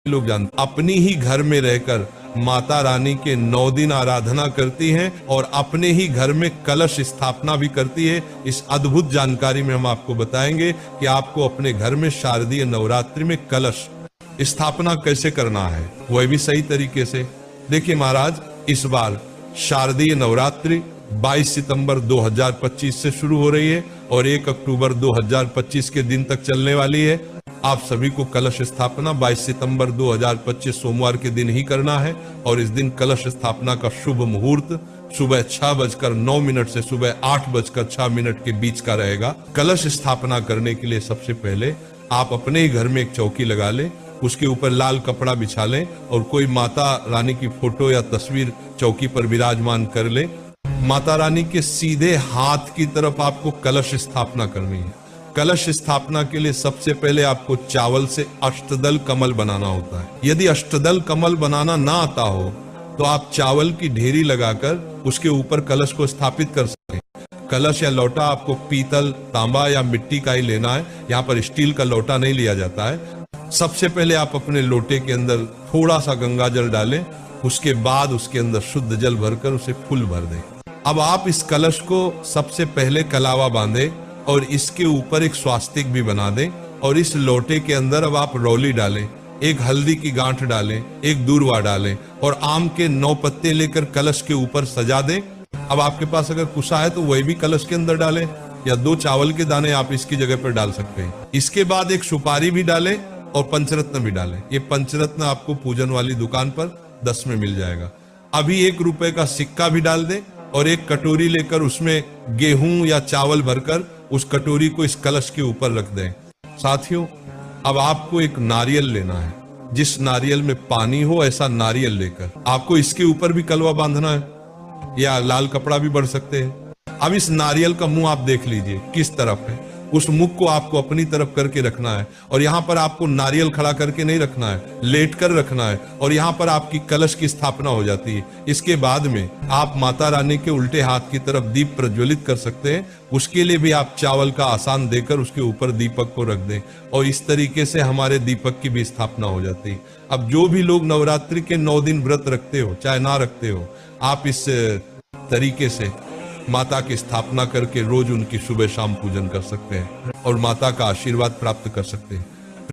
लोग जानते, अपनी ही घर में रहकर माता रानी के 9 दिन आराधना करती हैं और अपने ही घर में कलश स्थापना भी करती है। इस अद्भुत जानकारी में हम आपको बताएंगे कि आपको अपने घर में शारदीय नवरात्रि में कलश स्थापना कैसे करना है, वह भी सही तरीके से। देखिए महाराज, इस बार शारदीय नवरात्रि 22 सितंबर 2025 से शुरू हो रही है और 1 अक्टूबर 2025 के दिन तक चलने वाली है। आप सभी को कलश स्थापना 22 सितंबर 2025 सोमवार के दिन ही करना है और इस दिन कलश स्थापना का शुभ मुहूर्त सुबह 6:09 से सुबह 8:06 के बीच का रहेगा। कलश स्थापना करने के लिए सबसे पहले आप अपने ही घर में एक चौकी लगा लें, उसके ऊपर लाल कपड़ा बिछा लें और कोई माता रानी की फोटो या तस्वीर चौकी पर विराजमान कर ले। माता रानी के सीधे हाथ की तरफ आपको कलश स्थापना करनी है। कलश स्थापना के लिए सबसे पहले आपको चावल से अष्टदल कमल बनाना होता है। यदि अष्टदल कमल बनाना ना आता हो तो आप चावल की ढेरी लगाकर उसके ऊपर कलश को स्थापित कर सकते हैं। कलश या लोटा आपको पीतल, तांबा या मिट्टी का ही लेना है, यहाँ पर स्टील का लोटा नहीं लिया जाता है। सबसे पहले आप अपने लोटे के अंदर थोड़ा सा गंगा जल डालें, उसके बाद उसके अंदर शुद्ध जल भरकर उसे फुल भर दें। अब आप इस कलश को सबसे पहले कलावा बांधे और इसके ऊपर एक स्वास्तिक भी बना दें और इस लोटे के अंदर अब आप रौली डालें, एक हल्दी की गांठ डालें, एक दूर्वा डालें और आम के 9 पत्ते लेकर कलश के ऊपर सजा दें। अब आपके पास अगर कुसा है तो वही भी कलश के अंदर डालें या 2 चावल के दाने आप इसकी जगह पर डाल सकते हैं। इसके बाद एक सुपारी भी डालें और पंचरत्न भी डालें। ये पंचरत्न आपको पूजन वाली दुकान पर 10 में मिल जाएगा। अभी 1 रुपए का सिक्का भी डाल दें और एक कटोरी लेकर उसमें गेहूं या चावल भरकर उस कटोरी को इस कलश के ऊपर रख दें। साथियों, अब आपको एक नारियल लेना है, जिस नारियल में पानी हो ऐसा नारियल लेकर आपको इसके ऊपर भी कलवा बांधना है या लाल कपड़ा भी बढ़ सकते हैं। अब इस नारियल का मुंह आप देख लीजिए किस तरफ है, उस मुख को आपको अपनी तरफ करके रखना है और यहाँ पर आपको नारियल खड़ा करके नहीं रखना है, लेट कर रखना है और यहाँ पर आपकी कलश की स्थापना हो जाती है। इसके बाद में आप माता रानी के उल्टे हाथ की तरफ दीप प्रज्वलित कर सकते हैं। उसके लिए भी आप चावल का आसान देकर उसके ऊपर दीपक को रख दें और इस तरीके से हमारे दीपक की भी स्थापना हो जाती है। अब जो भी लोग नवरात्रि के 9 दिन व्रत रखते हो चाहे ना रखते हो, आप इस तरीके से माता की स्थापना करके रोज उनकी सुबह शाम पूजन कर सकते हैं और माता का आशीर्वाद प्राप्त कर सकते हैं।